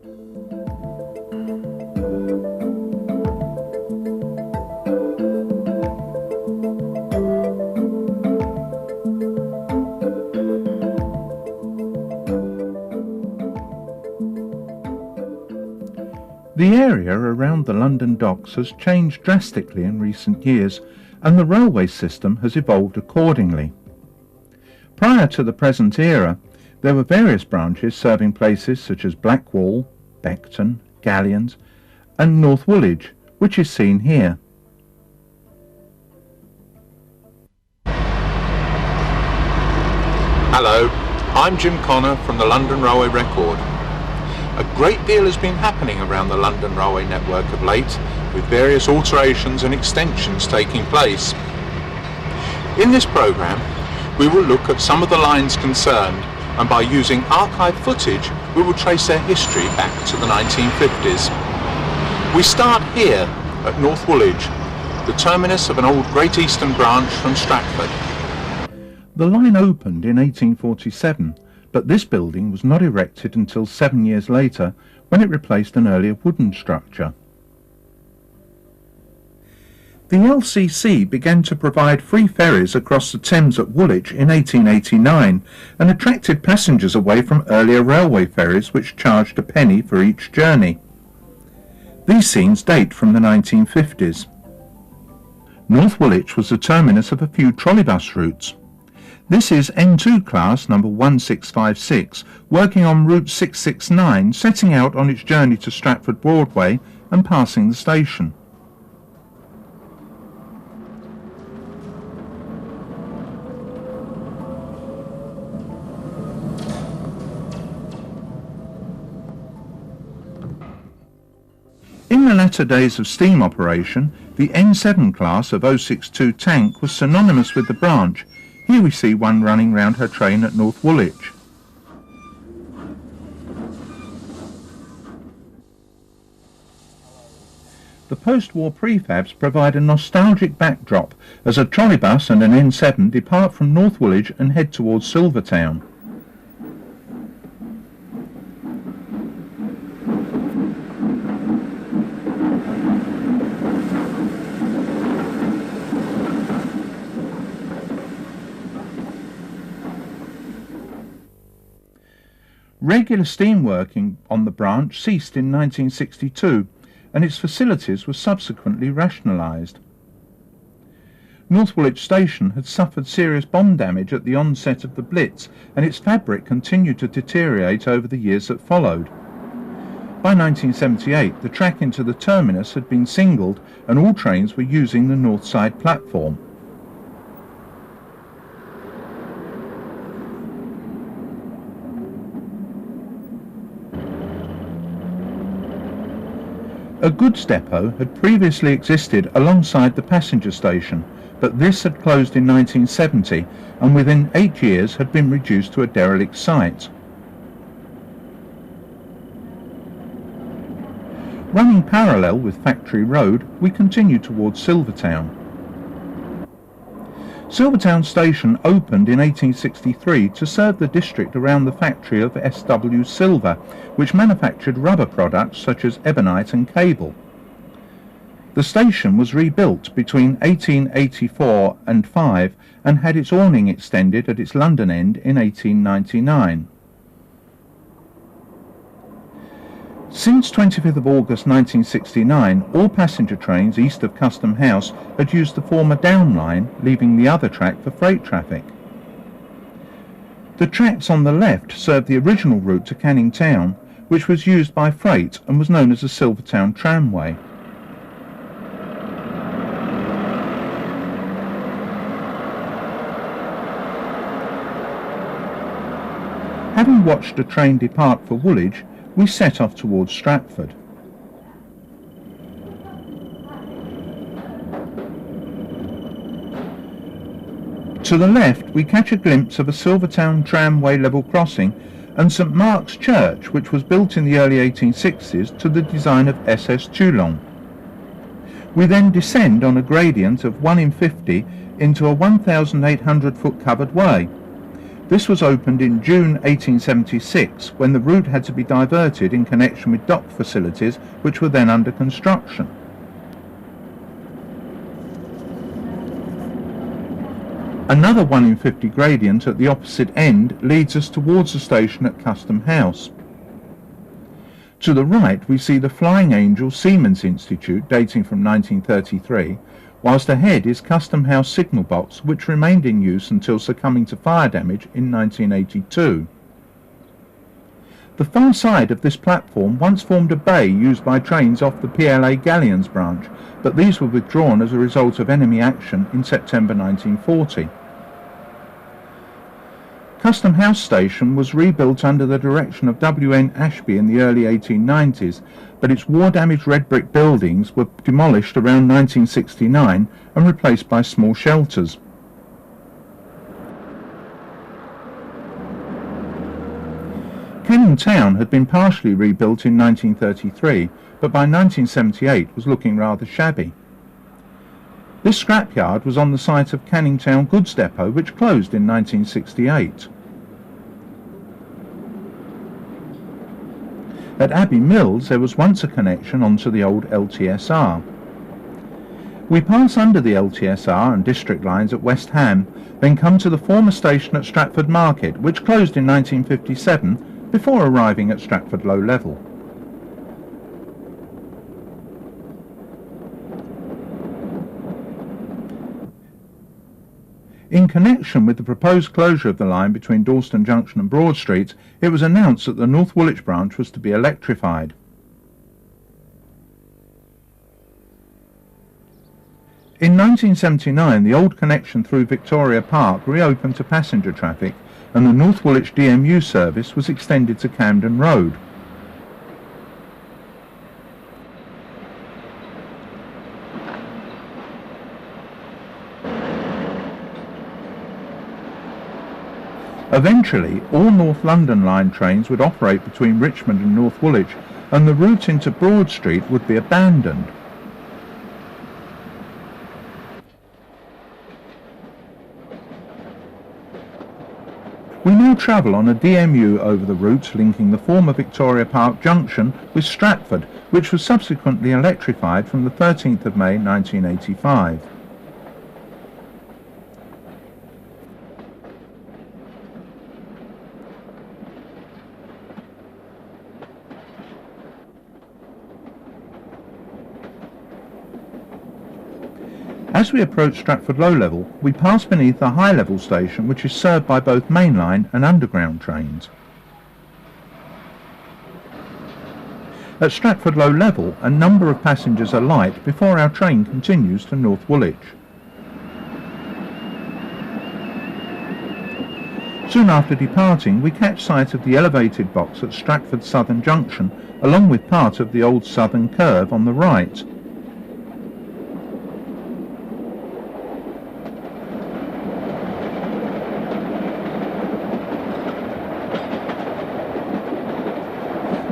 The area around the London docks has changed drastically in recent years, and the railway system has evolved accordingly. Prior to the present era, there were various branches serving places such as Blackwall, Beckton, Galleons, and North Woolwich, which is seen here. Hello, I'm Jim Connor from the London Railway Record. A great deal has been happening around the London Railway network of late, with various alterations and extensions taking place. In this programme, we will look at some of the lines concerned, and by using archive footage, we will trace their history back to the 1950s. We start here at North Woolwich, the terminus of an old Great Eastern branch from Stratford. The line opened in 1847, but this building was not erected until 7 years later, when it replaced an earlier wooden structure. The LCC began to provide free ferries across the Thames at Woolwich in 1889 and attracted passengers away from earlier railway ferries which charged a penny for each journey. These scenes date from the 1950s. North Woolwich was the terminus of a few trolleybus routes. This is N2 class number 1656, working on route 669, setting out on its journey to Stratford Broadway and passing the station. In the latter days of steam operation, the N7 class of 062 tank was synonymous with the branch. Here we see one running round her train at North Woolwich. The post-war prefabs provide a nostalgic backdrop as a trolleybus and an N7 depart from North Woolwich and head towards Silvertown. Regular steam working on the branch ceased in 1962, and its facilities were subsequently rationalised. North Woolwich Station had suffered serious bomb damage at the onset of the Blitz, and its fabric continued to deteriorate over the years that followed. By 1978, the track into the terminus had been singled, and all trains were using the north side platform. A goods depot had previously existed alongside the passenger station, but this had closed in 1970 and within 8 years had been reduced to a derelict site. Running parallel with Factory Road, we continue towards Silvertown. Silvertown Station opened in 1863 to serve the district around the factory of S.W. Silver, which manufactured rubber products such as ebonite and cable. The station was rebuilt between 1884 and 5 and had its awning extended at its London end in 1899. Since 25th of August 1969, all passenger trains east of Custom House had used the former down line, leaving the other track for freight traffic. The tracks on the left served the original route to Canning Town, which was used by freight and was known as the Silvertown Tramway. Having watched a train depart for Woolwich, we set off towards Stratford. To the left we catch a glimpse of a Silvertown tramway level crossing and St Mark's Church, which was built in the early 1860s to the design of SS Toulon. We then descend on a gradient of 1 in 50 into a 1,800 foot covered way. This was opened in June 1876, when the route had to be diverted in connection with dock facilities which were then under construction. Another 1 in 50 gradient at the opposite end leads us towards the station at Custom House. To the right we see the Flying Angel Seamen's Institute dating from 1933, whilst ahead is Custom House signal box, which remained in use until succumbing to fire damage in 1982. The far side of this platform once formed a bay used by trains off the PLA Galleons branch, but these were withdrawn as a result of enemy action in September 1940. Custom House Station was rebuilt under the direction of W.N. Ashby in the early 1890s, but its war-damaged red brick buildings were demolished around 1969 and replaced by small shelters. Canning Town had been partially rebuilt in 1933, but by 1978 was looking rather shabby. This scrapyard was on the site of Canning Town Goods Depot, which closed in 1968. At Abbey Mills there was once a connection onto the old LTSR. We pass under the LTSR and district lines at West Ham, then come to the former station at Stratford Market, which closed in 1957 before arriving at Stratford Low Level. In connection with the proposed closure of the line between Dalston Junction and Broad Street, it was announced that the North Woolwich branch was to be electrified. In 1979, the old connection through Victoria Park reopened to passenger traffic, and the North Woolwich DMU service was extended to Camden Road. Eventually, all North London Line trains would operate between Richmond and North Woolwich, and the route into Broad Street would be abandoned. We now travel on a DMU over the route linking the former Victoria Park Junction with Stratford, which was subsequently electrified from the 13th of May 1985. As we approach Stratford Low Level, we pass beneath a high level station which is served by both mainline and underground trains. At Stratford Low Level, a number of passengers alight before our train continues to North Woolwich. Soon after departing, we catch sight of the elevated box at Stratford Southern Junction, along with part of the old Southern Curve on the right.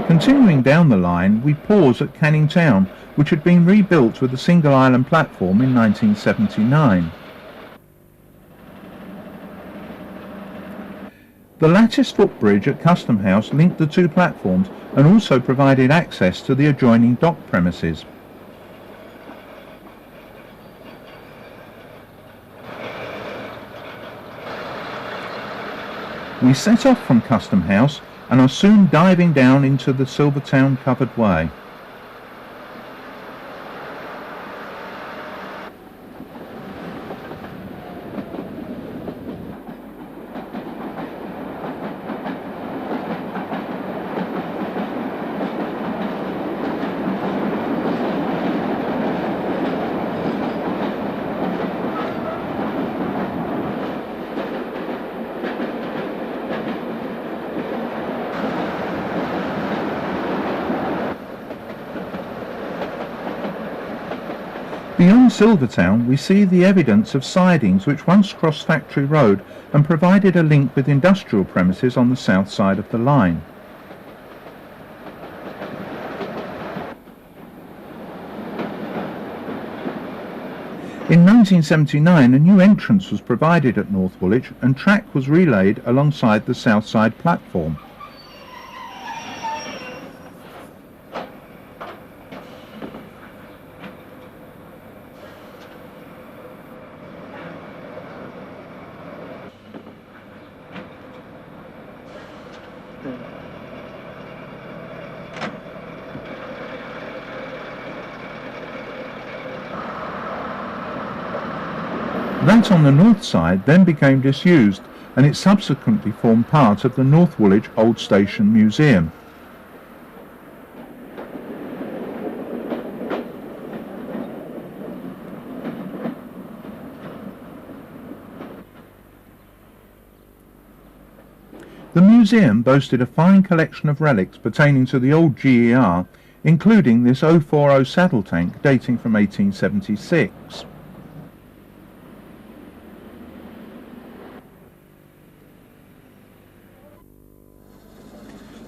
Continuing down the line, we pause at Canning Town, which had been rebuilt with a single island platform in 1979. The latticed footbridge at Custom House linked the two platforms and also provided access to the adjoining dock premises. We set off from Custom House and are soon diving down into the Silvertown covered way. Beyond Silvertown, we see the evidence of sidings which once crossed Factory Road and provided a link with industrial premises on the south side of the line. In 1979, a new entrance was provided at North Woolwich and track was relayed alongside the south side platform. That on the north side then became disused, and it subsequently formed part of the North Woolwich Old Station Museum. The museum boasted a fine collection of relics pertaining to the old GER, including this 040 saddle tank dating from 1876.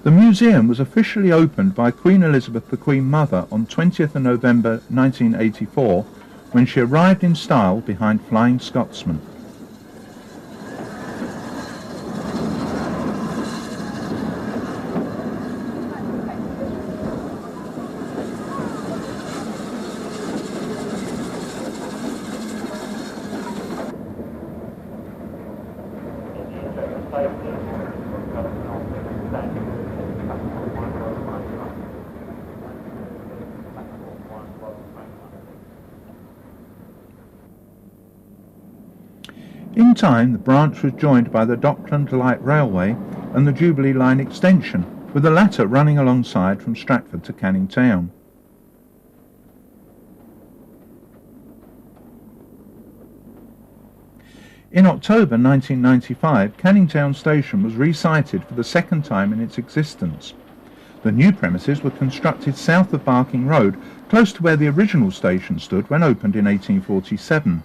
The museum was officially opened by Queen Elizabeth the Queen Mother on 20th of November 1984 when she arrived in style behind Flying Scotsman. In time, the branch was joined by the Dockland Light Railway and the Jubilee Line extension, with the latter running alongside from Stratford to Canning Town. In October 1995, Canning Town Station was re-sited for the second time in its existence. The new premises were constructed south of Barking Road, close to where the original station stood when opened in 1847.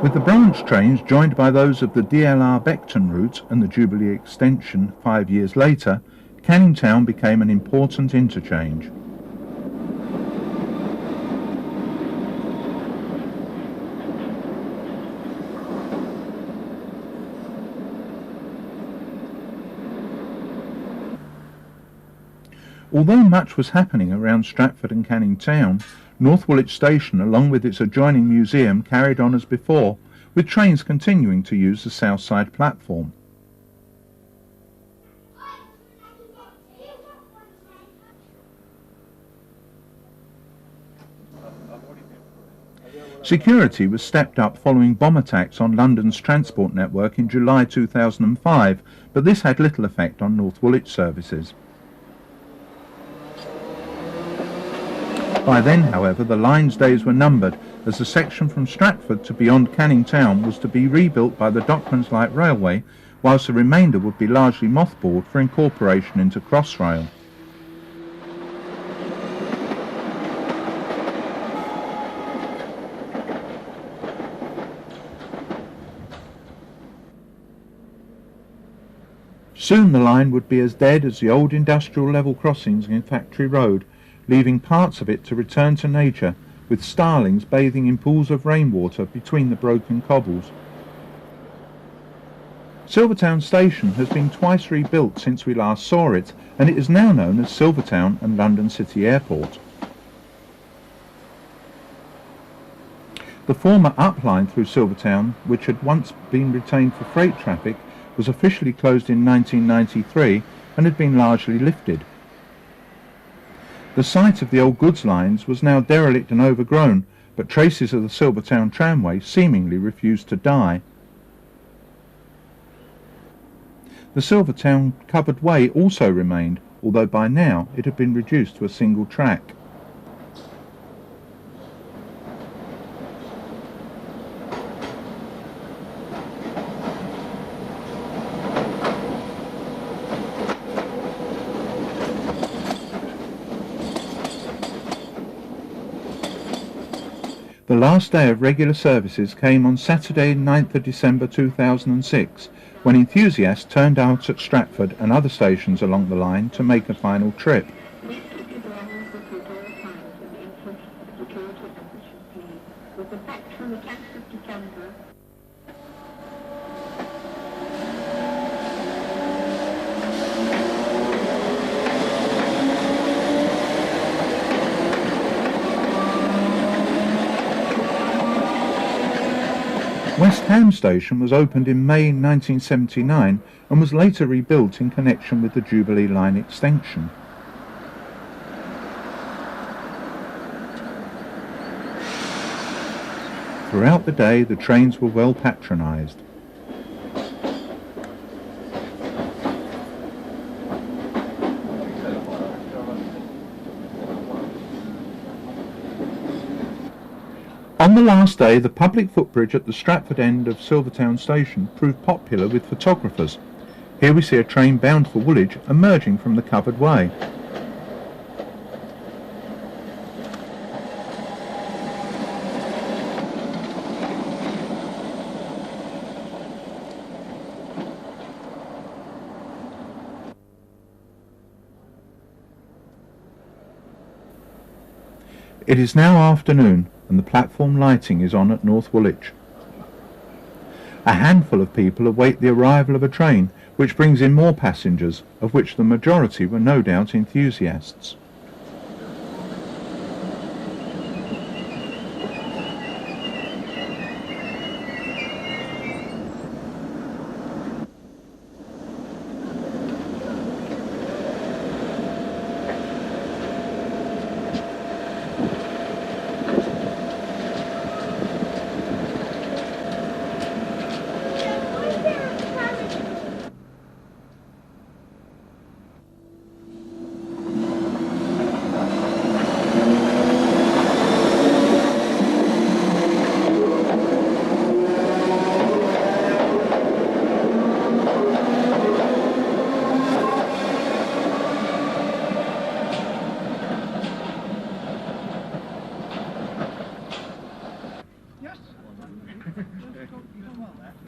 With the branch trains joined by those of the DLR Beckton route and the Jubilee extension 5 years later, Canning Town became an important interchange. Although much was happening around Stratford and Canning Town, North Woolwich Station, along with its adjoining museum, carried on as before, with trains continuing to use the south side platform. Security was stepped up following bomb attacks on London's transport network in July 2005, but this had little effect on North Woolwich services. By then, however, the line's days were numbered, as the section from Stratford to beyond Canning Town was to be rebuilt by the Docklands Light Railway, whilst the remainder would be largely mothballed for incorporation into Crossrail. Soon the line would be as dead as the old industrial level crossings in Factory Road, leaving parts of it to return to nature, with starlings bathing in pools of rainwater between the broken cobbles. Silvertown Station has been twice rebuilt since we last saw it, and it is now known as Silvertown and London City Airport. The former up line through Silvertown, which had once been retained for freight traffic, was officially closed in 1993 and had been largely lifted. The site of the old goods lines was now derelict and overgrown, but traces of the Silvertown tramway seemingly refused to die. The Silvertown covered way also remained, although by now it had been reduced to a single track. The The last day of regular services came on Saturday 9th of December 2006, when enthusiasts turned out at Stratford and other stations along the line to make a final trip. West Ham Station was opened in May 1979 and was later rebuilt in connection with the Jubilee Line extension. Throughout the day the trains were well patronised. On the last day, the public footbridge at the Stratford end of Silvertown station proved popular with photographers. Here we see a train bound for Woolwich emerging from the covered way. It is now afternoon, and the platform lighting is on at North Woolwich. A handful of people await the arrival of a train, which brings in more passengers, of which the majority were no doubt enthusiasts.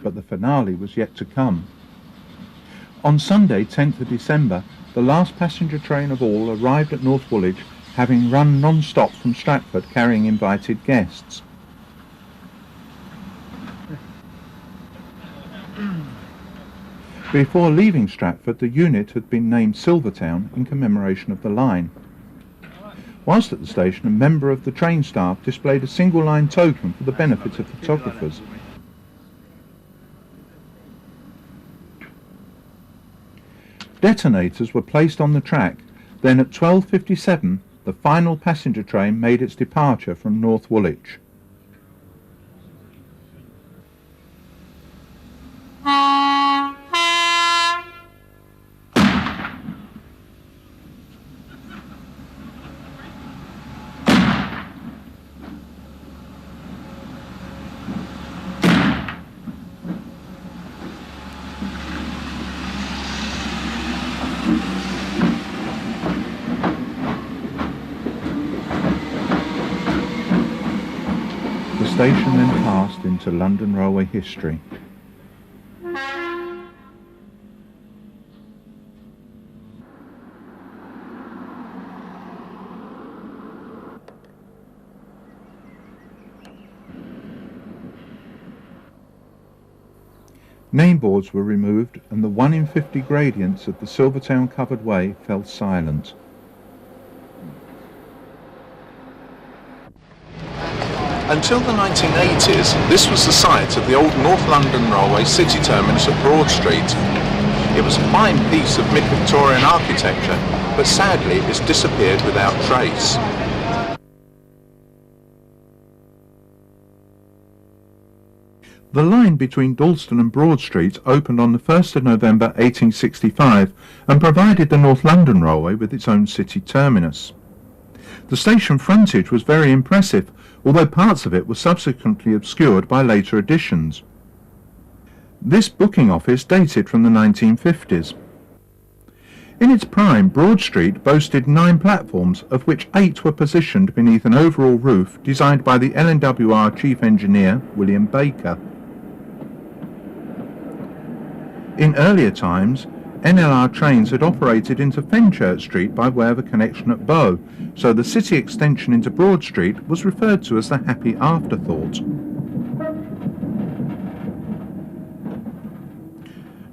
But the finale was yet to come. On Sunday, 10th of December, the last passenger train of all arrived at North Woolwich, having run non-stop from Stratford carrying invited guests. Before leaving Stratford, the unit had been named Silvertown in commemoration of the line. Whilst at the station, a member of the train staff displayed a single-line token for the benefit of photographers. Detonators were placed on the track. Then at 12:57 the final passenger train made its departure from North Woolwich. The station then passed into London Railway history. Name boards were removed and the 1 in 50 gradients of the Silvertown covered way fell silent. Until the 1980s, this was the site of the old North London Railway city terminus at Broad Street. It was a fine piece of mid-Victorian architecture, but sadly it's disappeared without trace. The line between Dalston and Broad Street opened on the 1st of November 1865 and provided the North London Railway with its own city terminus. The station frontage was very impressive, although parts of it were subsequently obscured by later additions. This booking office dated from the 1950s. In its prime, Broad Street boasted 9 platforms, of which 8 were positioned beneath an overall roof designed by the LNWR chief engineer William Baker. In earlier times, NLR trains had operated into Fenchurch Street by way of a connection at Bow, so the city extension into Broad Street was referred to as the happy afterthought.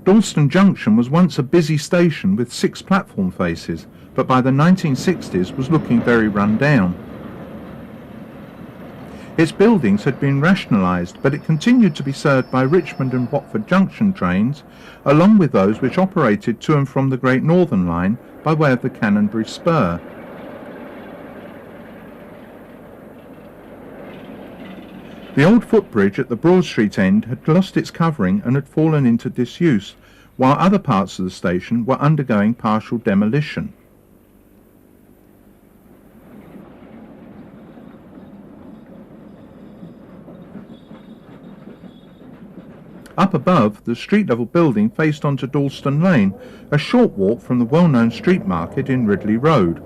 Dalston Junction was once a busy station with 6 platform faces, but by the 1960s was looking very run down. Its buildings had been rationalised, but it continued to be served by Richmond and Watford Junction trains, along with those which operated to and from the Great Northern Line by way of the Canonbury Spur. The old footbridge at the Broad Street end had lost its covering and had fallen into disuse, while other parts of the station were undergoing partial demolition. Up above, the street-level building faced onto Dalston Lane, a short walk from the well-known street market in Ridley Road.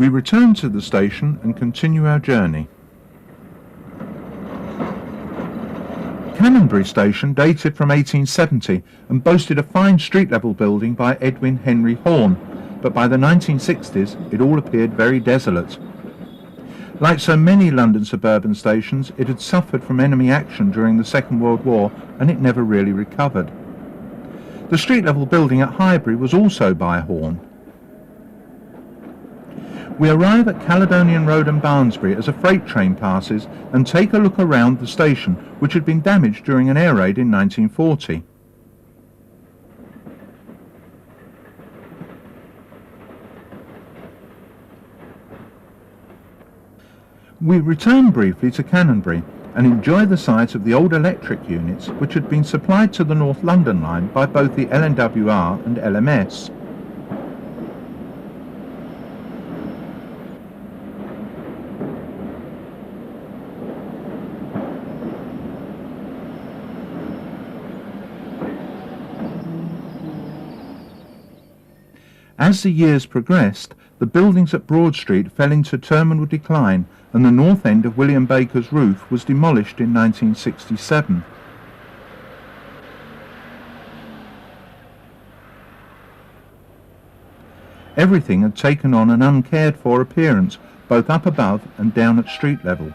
We return to the station and continue our journey. Canonbury Station dated from 1870 and boasted a fine street-level building by Edwin Henry Horne, but by the 1960s it all appeared very desolate. Like so many London suburban stations, it had suffered from enemy action during the Second World War and it never really recovered. The street-level building at Highbury was also by Horne. We arrive at Caledonian Road and Barnsbury as a freight train passes and take a look around the station, which had been damaged during an air raid in 1940. We return briefly to Canonbury and enjoy the sight of the old electric units which had been supplied to the North London line by both the LNWR and LMS. As the years progressed, the buildings at Broad Street fell into terminal decline and the north end of William Baker's roof was demolished in 1967. Everything had taken on an uncared for appearance, both up above and down at street level.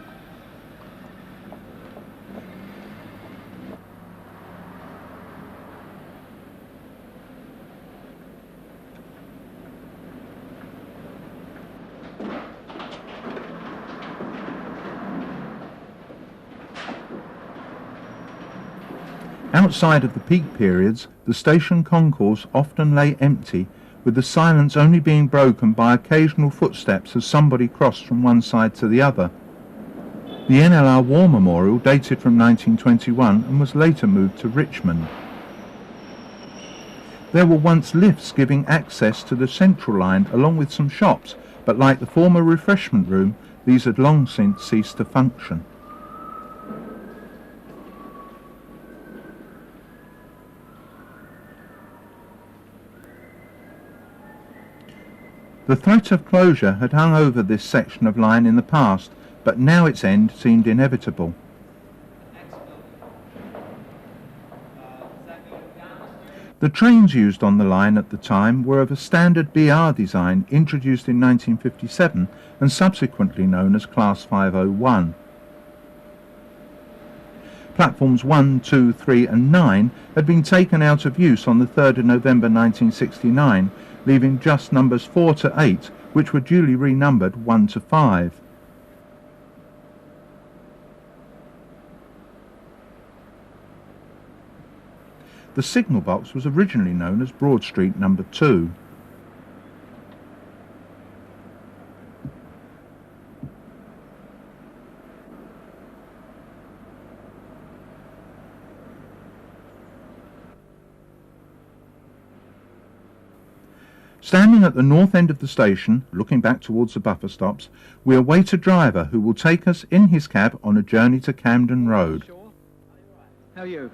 Outside of the peak periods, the station concourse often lay empty, with the silence only being broken by occasional footsteps as somebody crossed from one side to the other. The NLR War Memorial dated from 1921 and was later moved to Richmond. There were once lifts giving access to the central line along with some shops, but like the former refreshment room, these had long since ceased to function. The threat of closure had hung over this section of line in the past, but now its end seemed inevitable. The trains used on the line at the time were of a standard BR design introduced in 1957 and subsequently known as Class 501. Platforms 1, 2, 3 and 9 had been taken out of use on the 3rd of November 1969, leaving just numbers 4 to 8, which were duly renumbered 1 to 5. The signal box was originally known as Broad Street number 2. Standing at the north end of the station, looking back towards the buffer stops, we await a driver who will take us in his cab on a journey to Camden Road. How are you?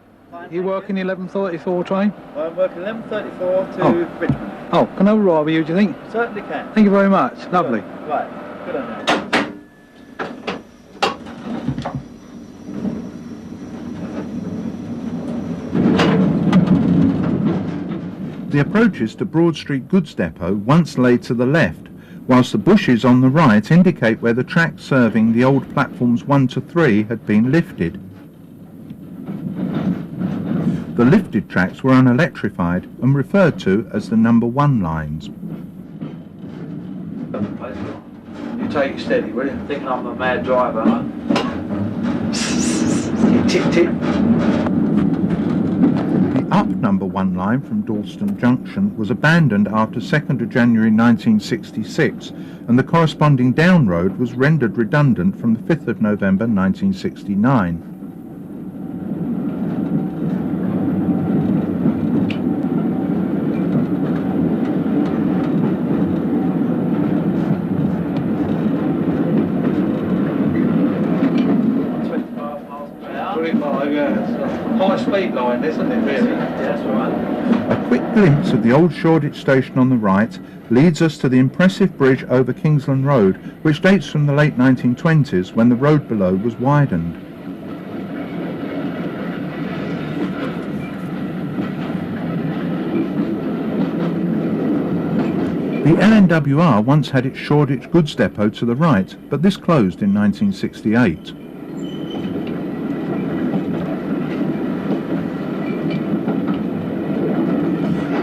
You working 11:34 train? I'm working 11:34 to Richmond. Oh, can I ride with you, do you think? Certainly can. Thank you very much. Lovely. Good. Right, good on you. The approaches to Broad Street Goods Depot once lay to the left, whilst the bushes on the right indicate where the tracks serving the old platforms 1 to 3 had been lifted. The lifted tracks were unelectrified and referred to as the number 1 lines. You take it steady, will you? Thinking I'm a mad driver, aren't Tick, tick. The up number 1 line from Dalston Junction was abandoned after 2nd of January 1966, and the corresponding down road was rendered redundant from the 5th of November 1969. High speed line, isn't it, really? Yeah, that's right. A quick glimpse of the old Shoreditch station on the right leads us to the impressive bridge over Kingsland Road, which dates from the late 1920s when the road below was widened. The LNWR once had its Shoreditch goods depot to the right, but this closed in 1968.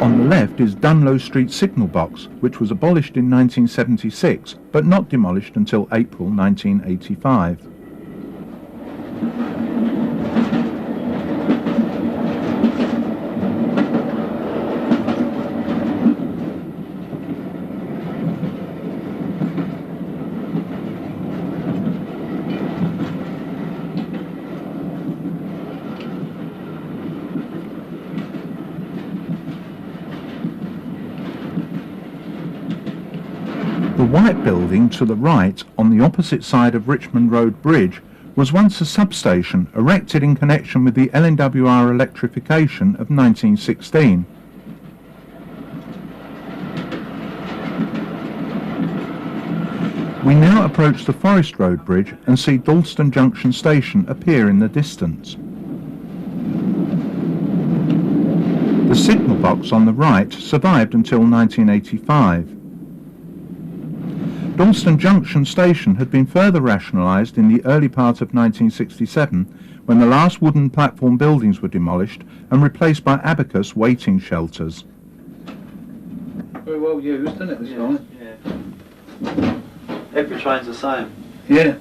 On the left is Dunlow Street signal box, which was abolished in 1976, but not demolished until April 1985. The white building to the right, on the opposite side of Richmond Road Bridge, was once a substation erected in connection with the LNWR Electrification of 1916. We now approach the Forest Road Bridge and see Dalston Junction Station appear in the distance. The signal box on the right survived until 1985. Dalston Junction Station had been further rationalised in the early part of 1967 when the last wooden platform buildings were demolished and replaced by abacus waiting shelters. Very well used, isn't it, this line? Yeah. Every train's the same. Yeah.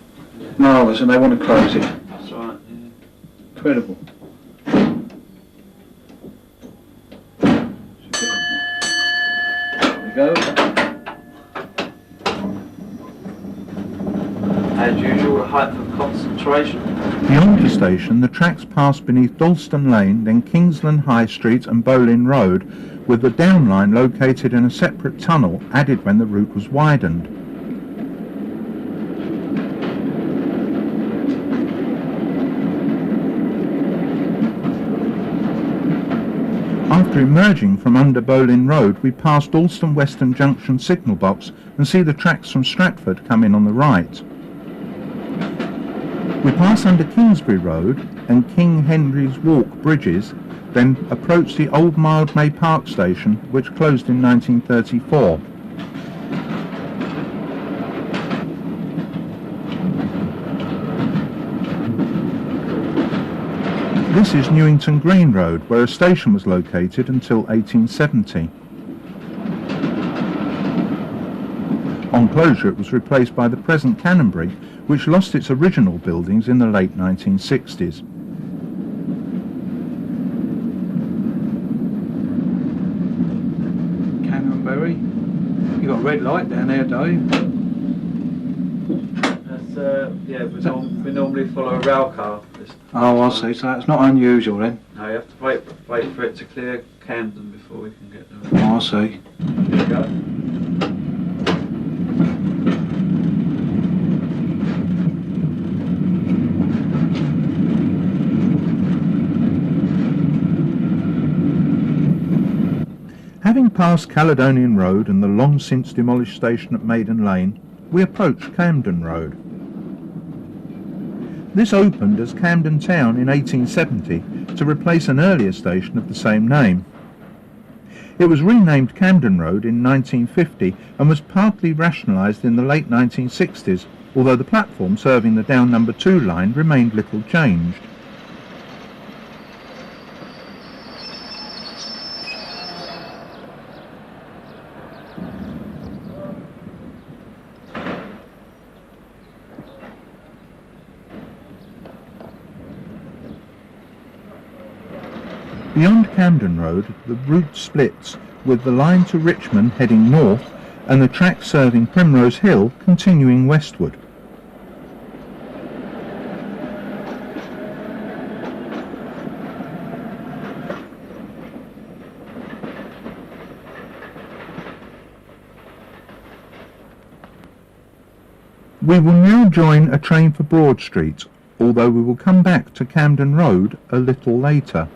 Marvellous, and they want to close it. That's right, yeah. Incredible. There we go. As usual, a height of concentration. Beyond the station, the tracks pass beneath Dalston Lane, then Kingsland High Street and Bowling Road, with the down line located in a separate tunnel added when the route was widened. After emerging from under Bowling Road, we pass Dalston Western Junction signal box and see the tracks from Stratford come in on the right. We pass under Kingsbury Road and King Henry's Walk bridges, then approach the old Mildmay Park station, which closed in 1934. This is Newington Green Road, where a station was located until 1870. On closure, it was replaced by the present Canonbury, which lost its original buildings in the late 1960s. Canonbury. You got a red light down there, Dave. That's, yeah, we normally follow a rail car. Oh, I see. So that's not unusual then. No, you have to wait for it to clear Camden before we can get there. Oh, I see. Here we go. Having passed Caledonian Road and the long since demolished station at Maiden Lane, we approached Camden Road. This opened as Camden Town in 1870 to replace an earlier station of the same name. It was renamed Camden Road in 1950 and was partly rationalised in the late 1960s, although the platform serving the down number 2 line remained little changed. Beyond Camden Road, the route splits, with the line to Richmond heading north and the track serving Primrose Hill continuing westward. We will now join a train for Broad Street, although we will come back to Camden Road a little later.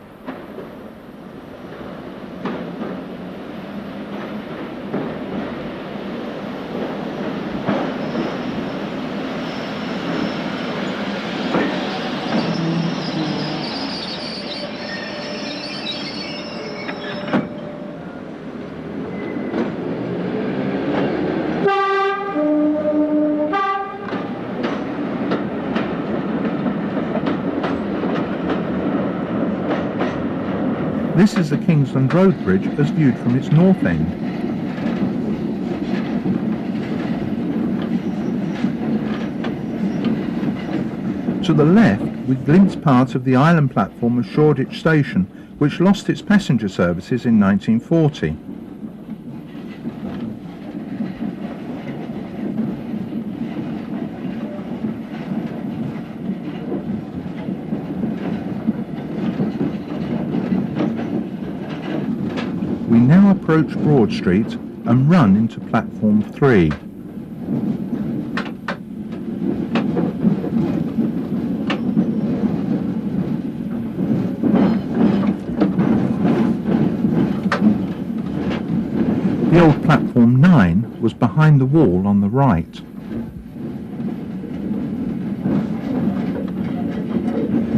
This is the Kingsland Road Bridge as viewed from its north end. To the left, we glimpse part of the island platform of Shoreditch Station, which lost its passenger services in 1940. We now approach Broad Street and run into platform 3. The old platform 9 was behind the wall on the right.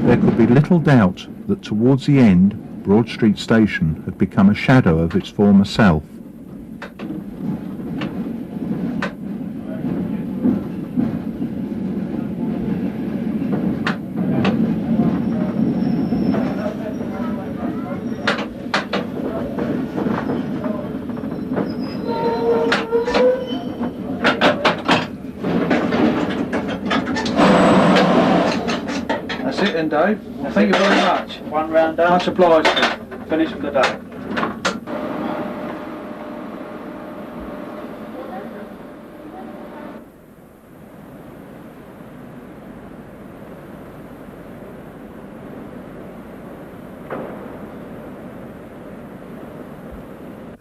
There could be little doubt that towards the end Broad Street Station had become a shadow of its former self. That's it then, Dave. Well, thank you very much. One round down. Much obliged. Finish for the day.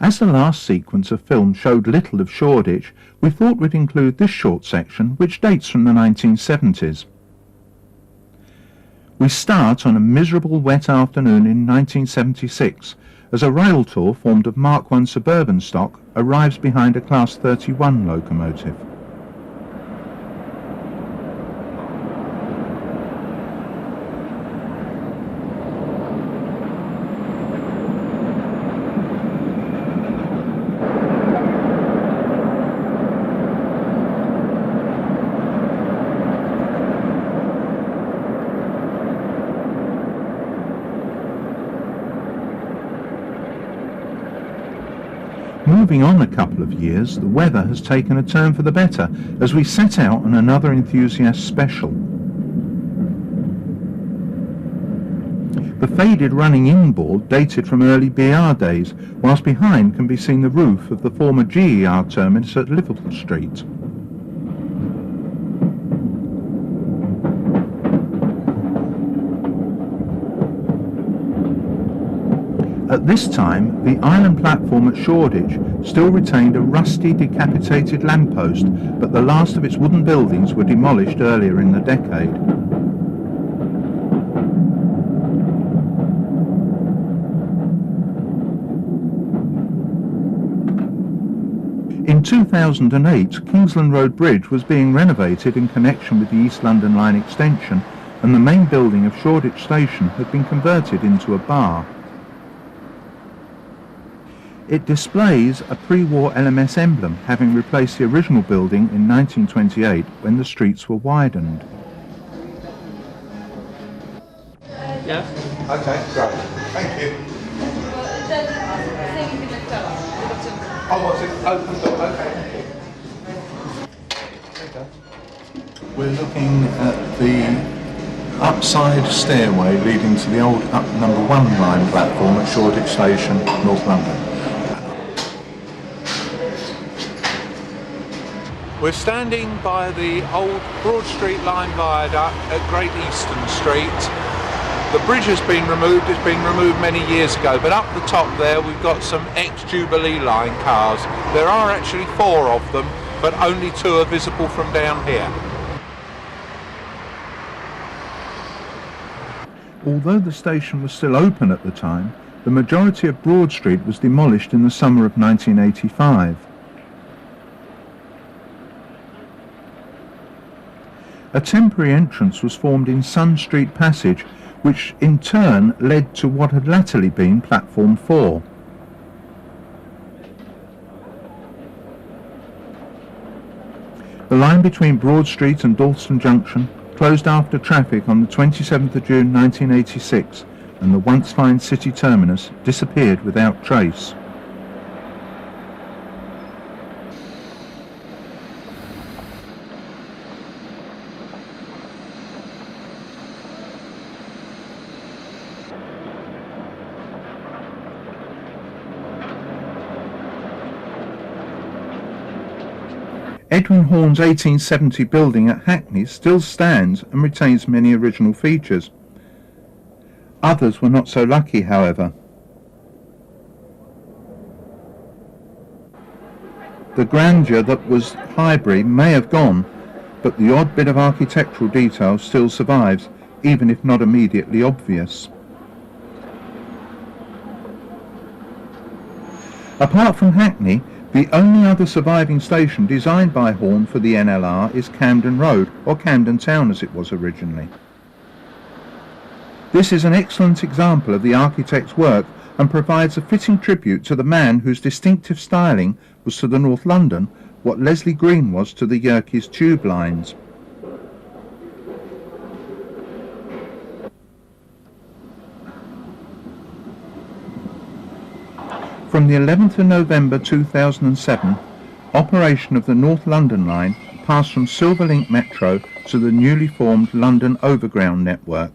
As the last sequence of film showed little of Shoreditch, we thought we'd include this short section, which dates from the 1970s. We start on a miserable wet afternoon in 1976 as a rail tour formed of Mark I suburban stock arrives behind a Class 31 locomotive. Moving on a couple of years, the weather has taken a turn for the better as we set out on another enthusiast special. The faded running in board dated from early BR days, whilst behind can be seen the roof of the former GER terminus at Liverpool Street. At this time, the island platform at Shoreditch still retained a rusty decapitated lamppost, but the last of its wooden buildings were demolished earlier in the decade. In 2008, Kingsland Road Bridge was being renovated in connection with the East London Line extension, and the main building of Shoreditch Station had been converted into a bar. It displays a pre-war LMS emblem, having replaced the original building in 1928 when the streets were widened. Yeah. Okay, great. Thank you. Oh, what's it? Open door, okay. We're looking at the upside stairway leading to the old number 1 line platform at Shoreditch Station, North London. We're standing by the old Broad Street line viaduct at Great Eastern Street. The bridge has been removed, it's been removed many years ago, but up the top there we've got some ex-Jubilee line cars. There are actually 4 of them, but only 2 are visible from down here. Although the station was still open at the time, the majority of Broad Street was demolished in the summer of 1985. A temporary entrance was formed in Sun Street Passage, which in turn led to what had latterly been Platform 4. The line between Broad Street and Dalston Junction closed after traffic on the 27th of June 1986, and the once fine city terminus disappeared without trace. Edwin Horne's 1870 building at Hackney still stands and retains many original features. Others were not so lucky, however. The grandeur that was Highbury may have gone, but the odd bit of architectural detail still survives, even if not immediately obvious. Apart from Hackney, the only other surviving station designed by Horne for the NLR is Camden Road, or Camden Town as it was originally. This is an excellent example of the architect's work and provides a fitting tribute to the man whose distinctive styling was to the North London what Leslie Green was to the Yerkes tube lines. From the 11th of November 2007, operation of the North London line passed from Silverlink Metro to the newly formed London Overground network.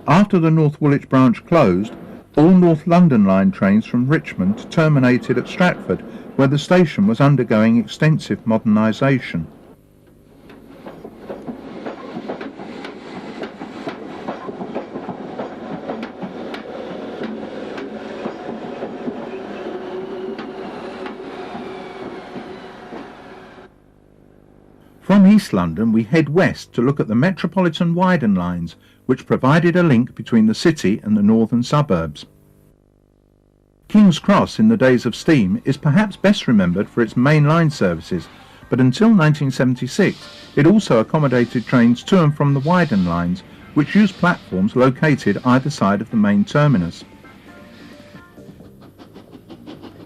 After the North Woolwich branch closed, all North London line trains from Richmond terminated at Stratford, where the station was undergoing extensive modernisation. From East London we head west to look at the Metropolitan widened lines, which provided a link between the city and the northern suburbs. King's Cross in the days of steam is perhaps best remembered for its main line services, but until 1976 it also accommodated trains to and from the widened lines, which used platforms located either side of the main terminus.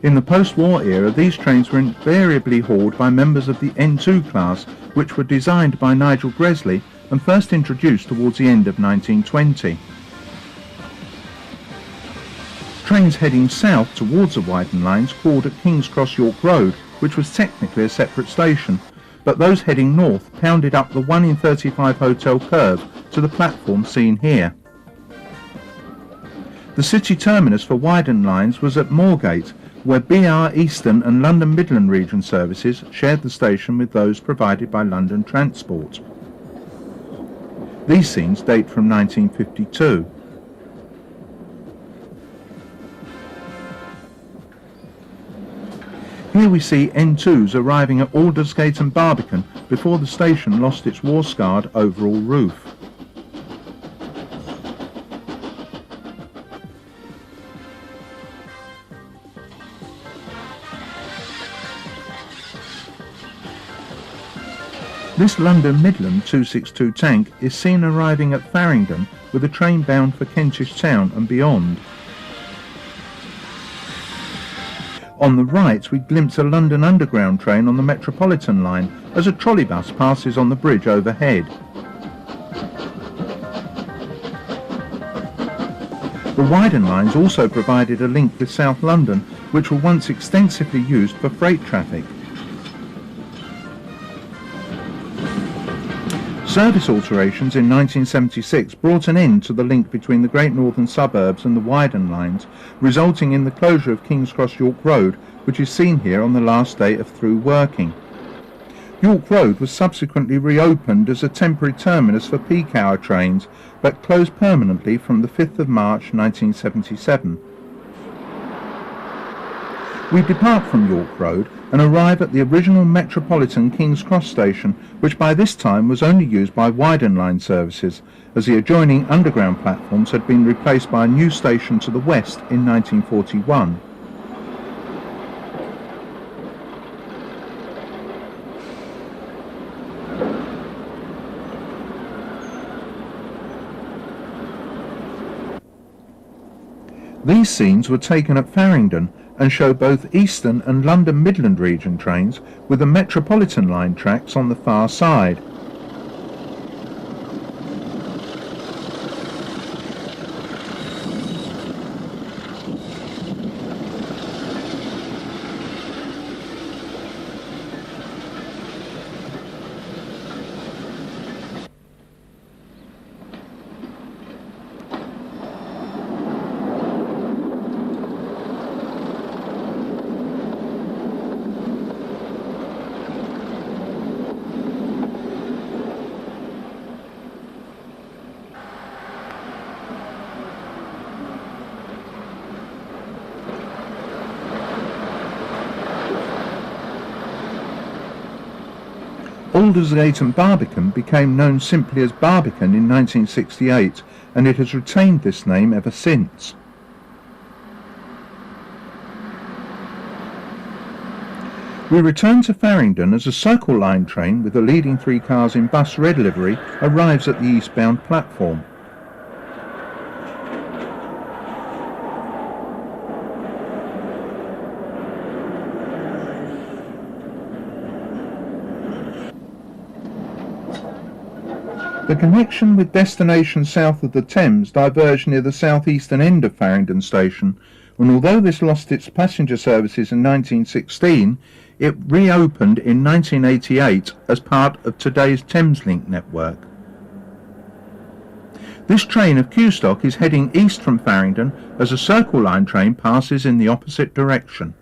In the post-war era, these trains were invariably hauled by members of the N2 class, which were designed by Nigel Gresley and first introduced towards the end of 1920. Trains heading south towards the widened lines called at King's Cross York Road, which was technically a separate station, but those heading north pounded up the 1 in 35 hotel curve to the platform seen here. The city terminus for widened lines was at Moorgate, where BR Eastern and London Midland Region services shared the station with those provided by London Transport. These scenes date from 1952. Here we see N2s arriving at Aldersgate and Barbican before the station lost its war-scarred overall roof. This London Midland 262 tank is seen arriving at Farringdon with a train bound for Kentish Town and beyond. On the right we glimpse a London Underground train on the Metropolitan line as a trolleybus passes on the bridge overhead. The widened lines also provided a link with South London, which were once extensively used for freight traffic. Service alterations in 1976 brought an end to the link between the Great Northern suburbs and the widened lines, resulting in the closure of King's Cross York Road, which is seen here on the last day of through working. York Road was subsequently reopened as a temporary terminus for peak hour trains, but closed permanently from the 5th of March 1977. We depart from York Road and arrive at the original Metropolitan King's Cross station, which by this time was only used by widened line services, as the adjoining underground platforms had been replaced by a new station to the west in 1941. These scenes were taken at Farringdon and show both Eastern and London Midland Region trains with the Metropolitan line tracks on the far side. Aldersgate and Barbican became known simply as Barbican in 1968, and it has retained this name ever since. We return to Farringdon as a Circle Line train with the leading 3 cars in bus red livery arrives at the eastbound platform. The connection with destination south of the Thames diverged near the southeastern end of Farringdon Station, and although this lost its passenger services in 1916, it reopened in 1988 as part of today's Thameslink network. This train of Q stock is heading east from Farringdon as a Circle Line train passes in the opposite direction.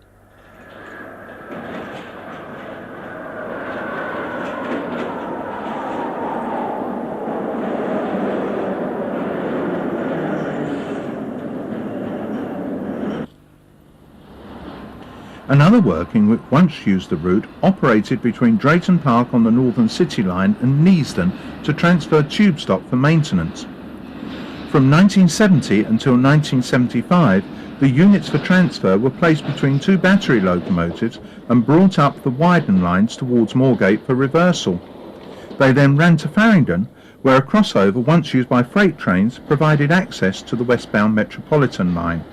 Another working which once used the route operated between Drayton Park on the Northern City Line and Neasden to transfer tube stock for maintenance. From 1970 until 1975, the units for transfer were placed between 2 battery locomotives and brought up the widened lines towards Moorgate for reversal. They then ran to Farringdon, where a crossover once used by freight trains provided access to the westbound Metropolitan line.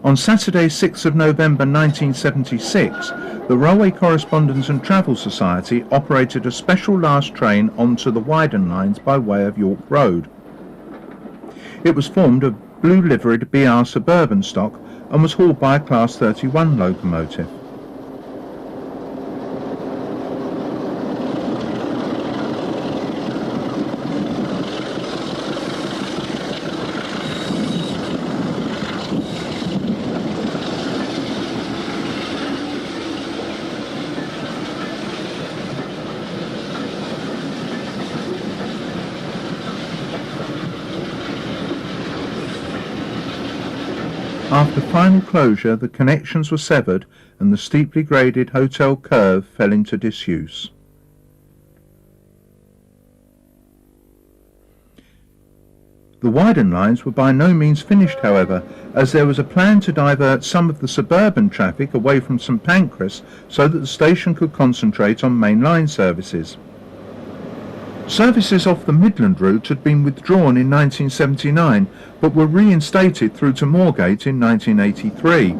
On Saturday 6th of November 1976, the Railway Correspondence and Travel Society operated a special last train onto the widened lines by way of York Road. It was formed of blue liveried BR suburban stock and was hauled by a Class 31 locomotive. After final closure, the connections were severed and the steeply graded hotel curve fell into disuse. The widened lines were by no means finished, however, as there was a plan to divert some of the suburban traffic away from St Pancras so that the station could concentrate on main line services. Services off the Midland route had been withdrawn in 1979, but were reinstated through to Moorgate in 1983.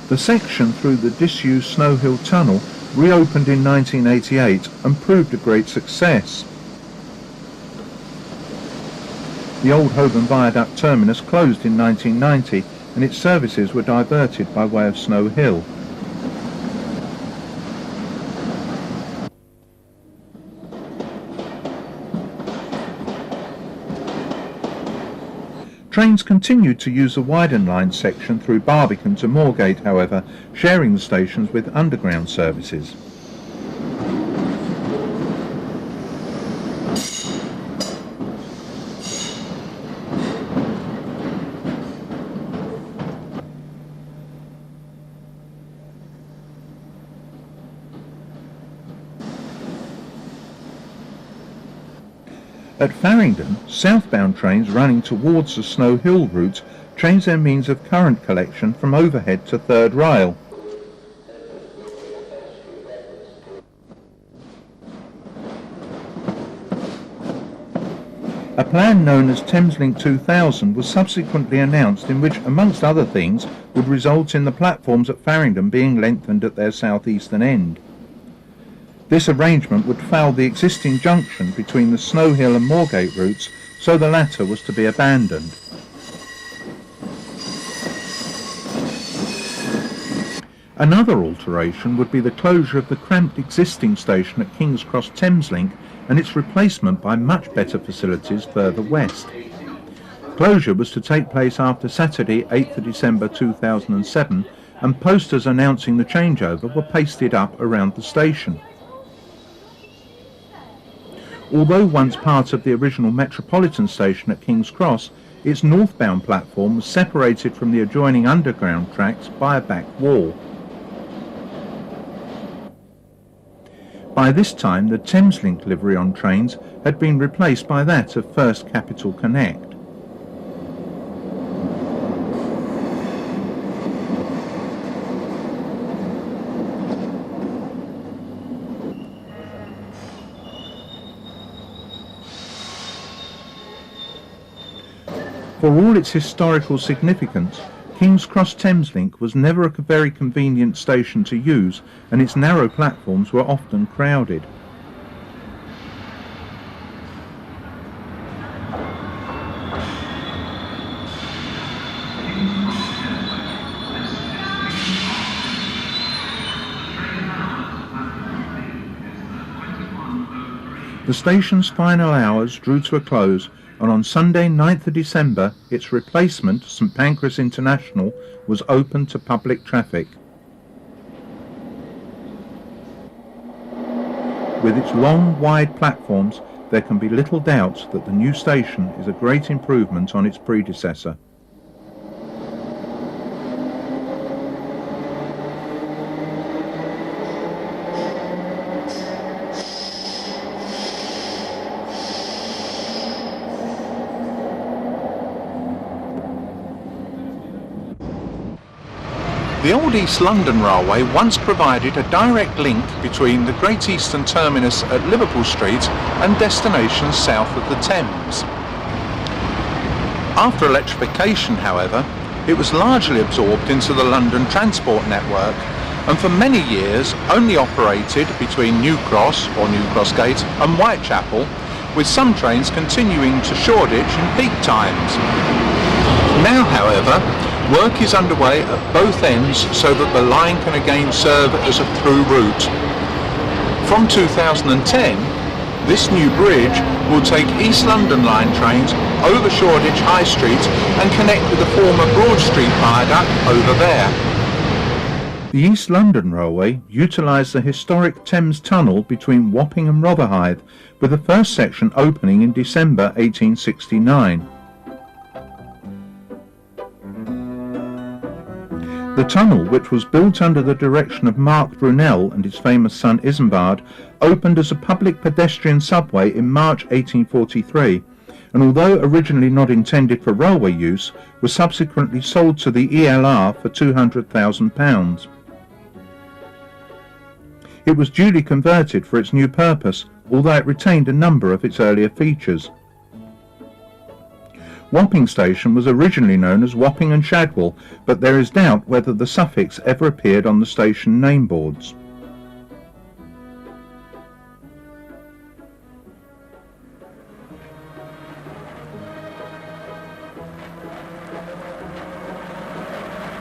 The section through the disused Snow Hill Tunnel reopened in 1988 and proved a great success. The old Holborn Viaduct terminus closed in 1990 and its services were diverted by way of Snow Hill. Trains continued to use the widened line section through Barbican to Moorgate, however, sharing the stations with underground services. At Farringdon, southbound trains running towards the Snow Hill route changed their means of current collection from overhead to third rail. A plan known as Thameslink 2000 was subsequently announced, in which, amongst other things, would result in the platforms at Farringdon being lengthened at their southeastern end. This arrangement would foul the existing junction between the Snow Hill and Moorgate routes, so the latter was to be abandoned. Another alteration would be the closure of the cramped existing station at King's Cross Thameslink and its replacement by much better facilities further west. Closure was to take place after Saturday, 8th December 2007, and posters announcing the changeover were pasted up around the station. Although once part of the original Metropolitan station at King's Cross, its northbound platform was separated from the adjoining underground tracks by a back wall. By this time, the Thameslink livery on trains had been replaced by that of First Capital Connect. For all its historical significance, King's Cross Thameslink was never a very convenient station to use, and its narrow platforms were often crowded. The station's final hours drew to a close, and on Sunday 9th of December its replacement, St Pancras International, was open to public traffic. With its long, wide platforms, there can be little doubt that the new station is a great improvement on its predecessor. The Old East London Railway once provided a direct link between the Great Eastern Terminus at Liverpool Street and destinations south of the Thames. After electrification, however, it was largely absorbed into the London transport network and for many years only operated between New Cross or New Cross Gate and Whitechapel, with some trains continuing to Shoreditch in peak times. Now, however, work is underway at both ends so that the line can again serve as a through route. From 2010, This new bridge will take East London Line trains over Shoreditch High Street and connect with the former Broad Street viaduct over there. The East London Railway utilised the historic Thames Tunnel between Wapping and Rotherhithe, with the first section opening in December 1869. The tunnel, which was built under the direction of Mark Brunel and his famous son Isambard, opened as a public pedestrian subway in March 1843, and although originally not intended for railway use, was subsequently sold to the ELR for £200,000. It was duly converted for its new purpose, although it retained a number of its earlier features. Wapping Station was originally known as Wapping and Shadwell, but there is doubt whether the suffix ever appeared on the station name boards.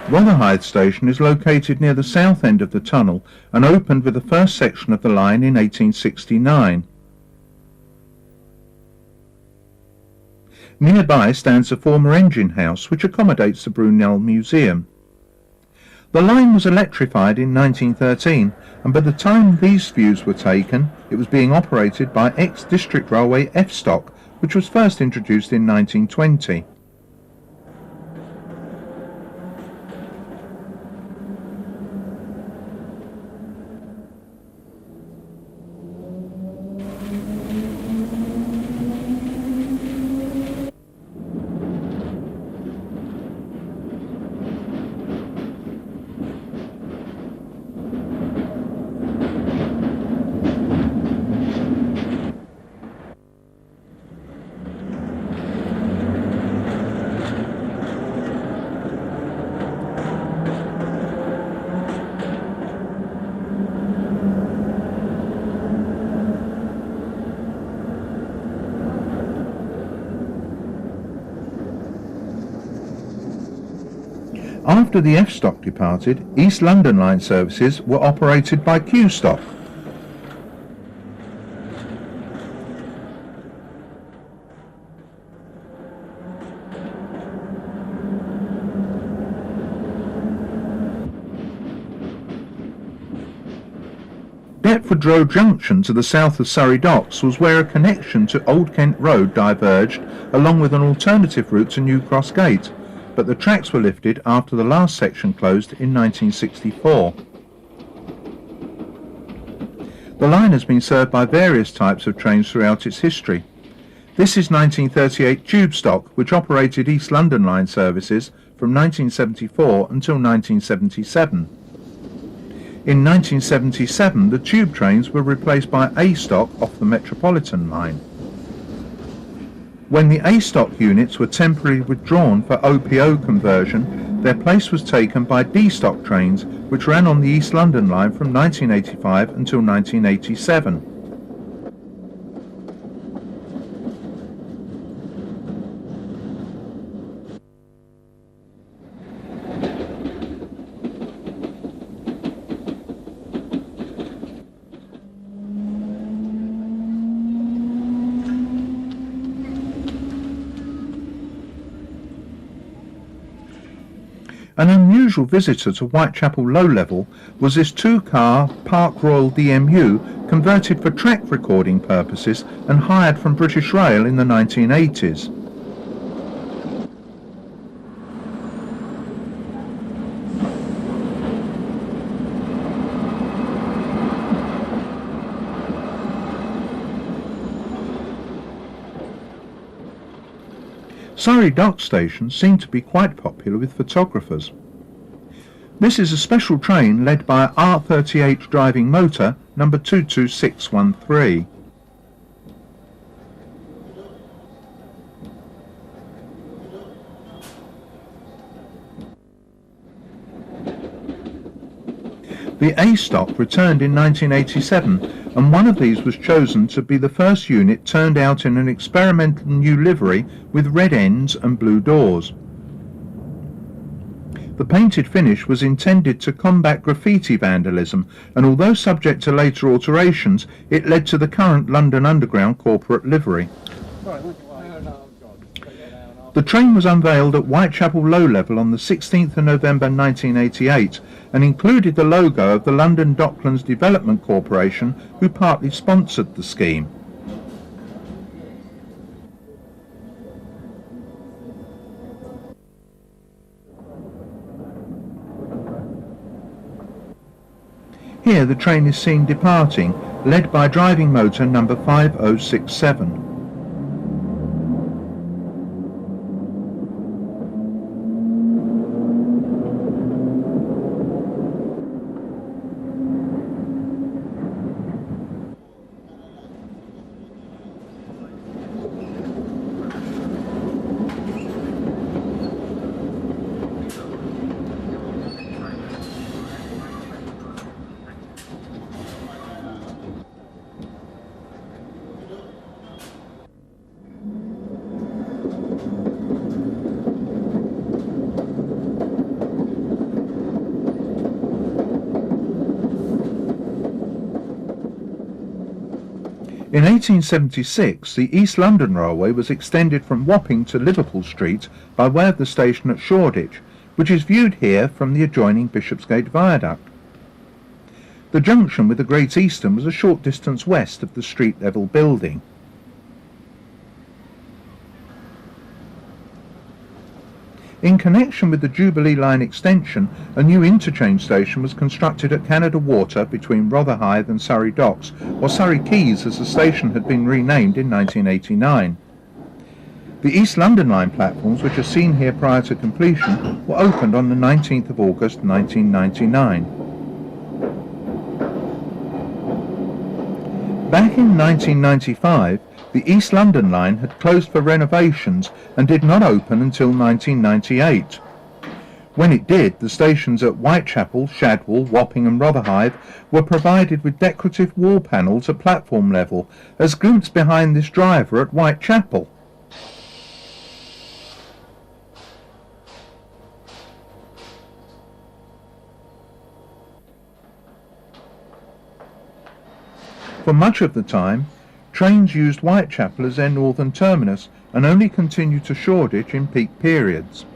Rotherhithe Station is located near the south end of the tunnel and opened with the first section of the line in 1869. Nearby stands a former engine house which accommodates the Brunel Museum. The line was electrified in 1913, and by the time these views were taken it was being operated by ex-District Railway F-Stock, which was first introduced in 1920. After the F-Stock departed, East London Line services were operated by Q-Stock. Deptford Road Junction to the south of Surrey Docks was where a connection to Old Kent Road diverged, along with an alternative route to New Cross Gate, but the tracks were lifted after the last section closed in 1964. The line has been served by various types of trains throughout its history. This is 1938 Tube Stock, which operated East London Line services from 1974 until 1977. In 1977, the tube trains were replaced by A-Stock off the Metropolitan line. When the A-Stock units were temporarily withdrawn for OPO conversion, their place was taken by D-Stock trains, which ran on the East London line from 1985 until 1987. An unusual visitor to Whitechapel Low Level was this two-car Park Royal DMU, converted for track recording purposes and hired from British Rail in the 1980s. Surrey Dock Station seemed to be quite popular with photographers. This is a special train led by a R38 driving motor number 22613. The A-Stock returned in 1987, and one of these was chosen to be the first unit turned out in an experimental new livery with red ends and blue doors. The painted finish was intended to combat graffiti vandalism, and although subject to later alterations, it led to the current London Underground corporate livery. The train was unveiled at Whitechapel Low Level on the 16th of November 1988 and included the logo of the London Docklands Development Corporation, who partly sponsored the scheme. Here the train is seen departing, led by driving motor number 5067. In 1876, the East London Railway was extended from Wapping to Liverpool Street by way of the station at Shoreditch, which is viewed here from the adjoining Bishopsgate Viaduct. The junction with the Great Eastern was a short distance west of the street-level building. In connection with the Jubilee Line extension, a new interchange station was constructed at Canada Water between Rotherhithe and Surrey Docks, or Surrey Quays as the station had been renamed in 1989. The East London Line platforms, which are seen here prior to completion, were opened on the 19th of August 1999. Back in 1995, the East London Line had closed for renovations and did not open until 1998. When it did, the stations at Whitechapel, Shadwell, Wapping and Rotherhithe were provided with decorative wall panels at platform level, as glimpsed behind this driver at Whitechapel. For much of the time, trains used Whitechapel as their northern terminus and only continued to Shoreditch in peak periods.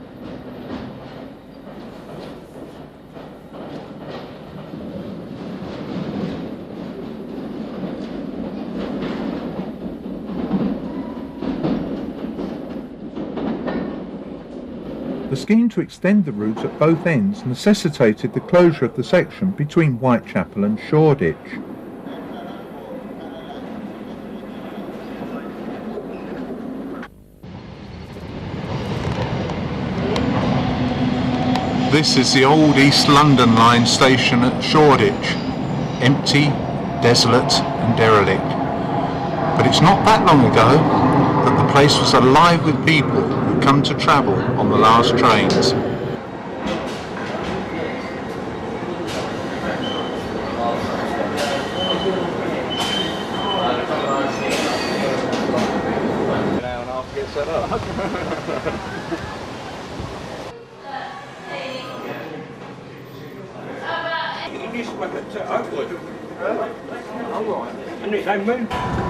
The scheme to extend the route at both ends necessitated the closure of the section between Whitechapel and Shoreditch. This is the old East London Line station at Shoreditch, empty, desolate and derelict. But it's not that long ago that the place was alive with people who come to travel on the last trains.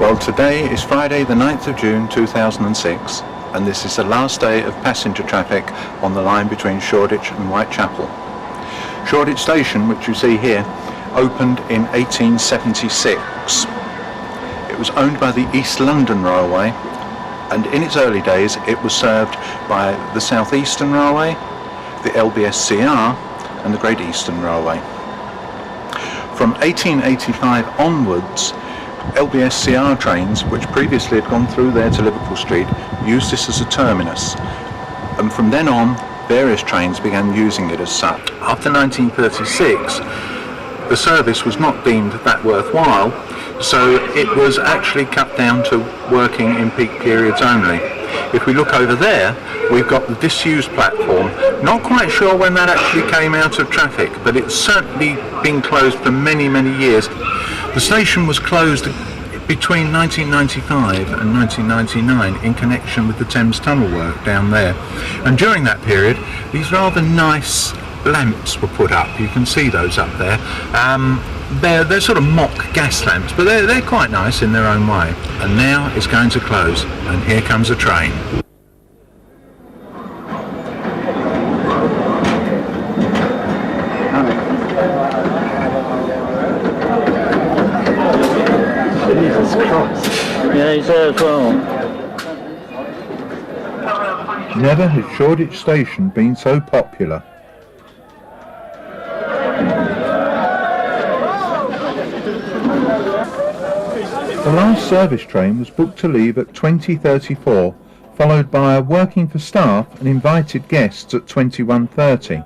Well, today is Friday the 9th of June 2006, and this is the last day of passenger traffic on the line between Shoreditch and Whitechapel. Shoreditch Station, which you see here, opened in 1876. It was owned by the East London Railway, and in its early days it was served by the South Eastern Railway, the LBSCR and the Great Eastern Railway. From 1885 onwards, LBSCR trains, which previously had gone through there to Liverpool Street, used this as a terminus, and from then on various trains began using it as such. After 1936 the service was not deemed that worthwhile, so it was actually cut down to working in peak periods only. If we look over there, we've got the disused platform. Not quite sure when that actually came out of traffic, but it's certainly been closed for many, many years. The station was closed between 1995 and 1999 in connection with the Thames Tunnel work down there. And during that period, these rather nice lamps were put up. You can see those up there. They're sort of mock gas lamps, but they're quite nice in their own way. And now it's going to close, and here comes a train. Jesus Christ. Yeah, he's there as well. Never has Shoreditch Station been so popular. The last service train was booked to leave at 20:34, followed by a working for staff and invited guests at 21:30.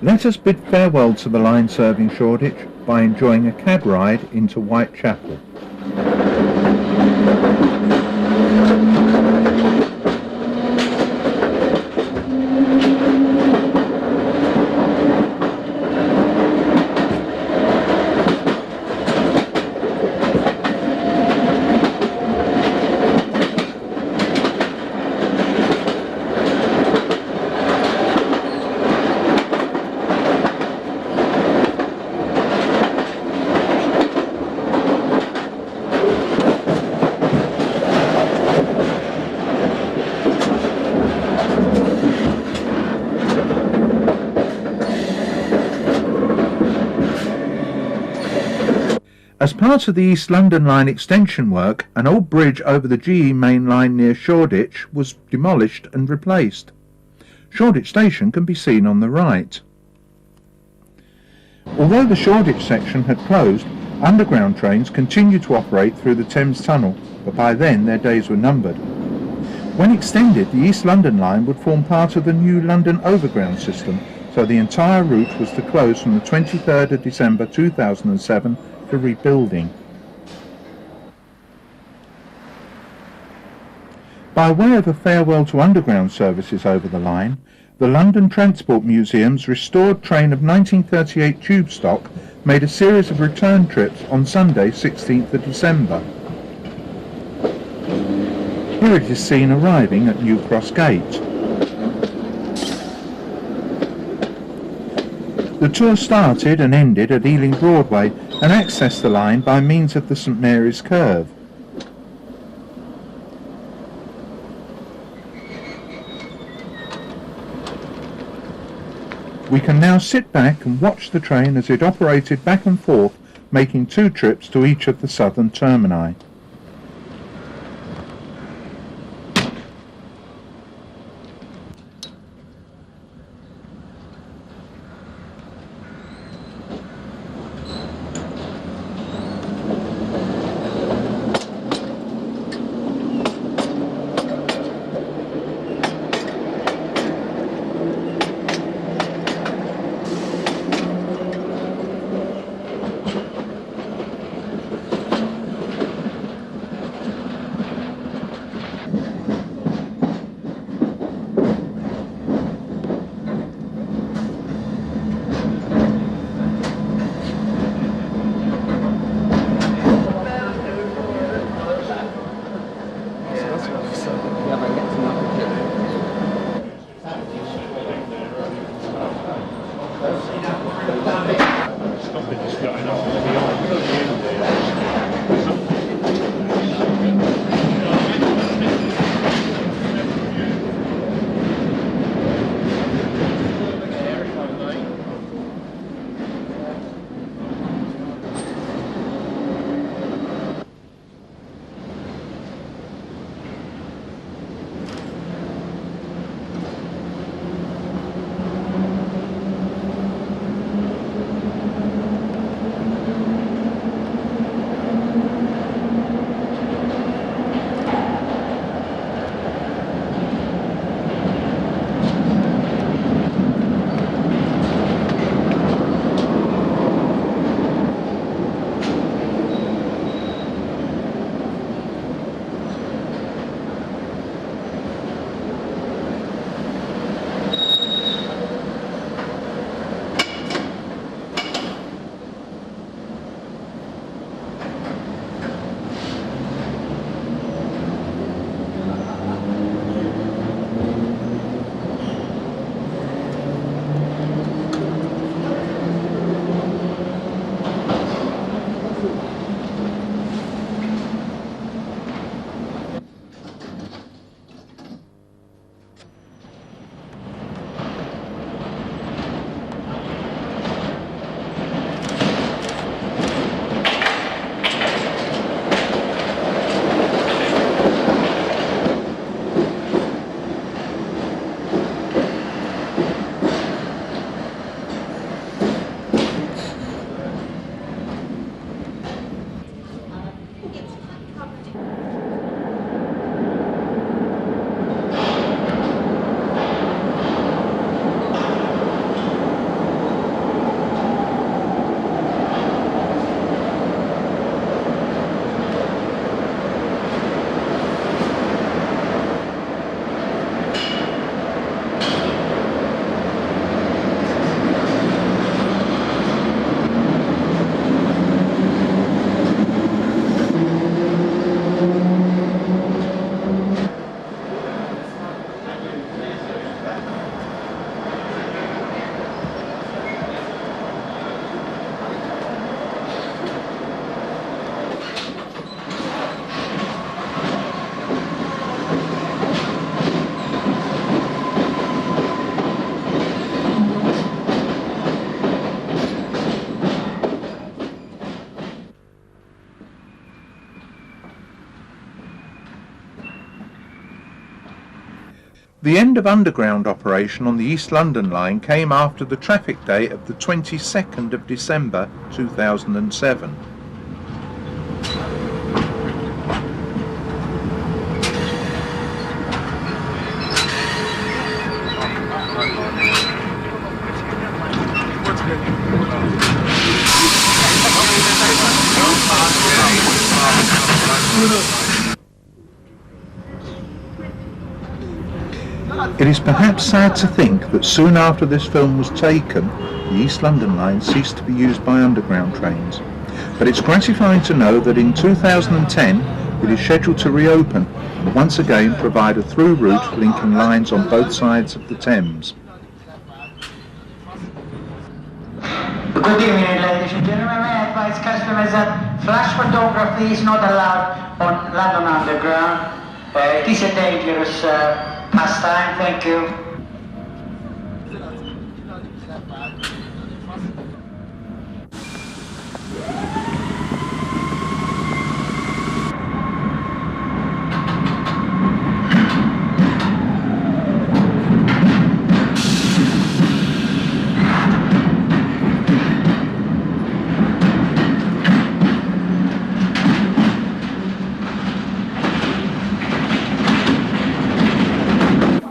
Let us bid farewell to the line serving Shoreditch by enjoying a cab ride into Whitechapel. As part of the East London Line extension work, an old bridge over the GE main line near Shoreditch was demolished and replaced. Shoreditch Station can be seen on the right. Although the Shoreditch section had closed, underground trains continued to operate through the Thames Tunnel, but by then their days were numbered. When extended, the East London Line would form part of the new London Overground system, so the entire route was to close from the 23rd of December 2007 for rebuilding. By way of a farewell to underground services over the line, the London Transport Museum's restored train of 1938 tube stock made a series of return trips on Sunday 16th of December. Here it is seen arriving at New Cross Gate. The tour started and ended at Ealing Broadway and accessed the line by means of the St Mary's Curve. We can now sit back and watch the train as it operated back and forth, making 2 trips to each of the southern termini. The end of underground operation on the East London line came after the traffic date of the 22nd of December 2007. It is perhaps sad to think that soon after this film was taken, the East London line ceased to be used by underground trains. But it's gratifying to know that in 2010 it is scheduled to reopen and once again provide a through route linking lines on both sides of the Thames. Good evening, ladies and gentlemen. May I advise customers that flash photography is not allowed on London Underground. It is a dangerous pastime. Thank you.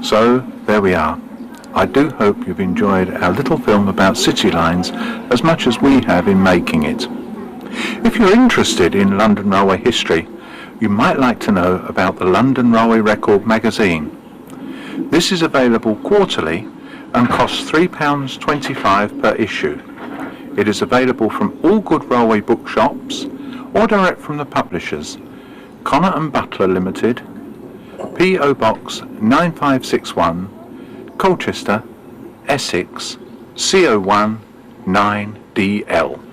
So, there we are. I do hope you've enjoyed our little film about city lines as much as we have in making it. If you're interested in London Railway history, you might like to know about the London Railway Record magazine. This is available quarterly and costs £3.25 per issue. It is available from all good railway bookshops or direct from the publishers, Connor and Butler Limited, P.O. Box 9561, Colchester, Essex, CO1 9DL.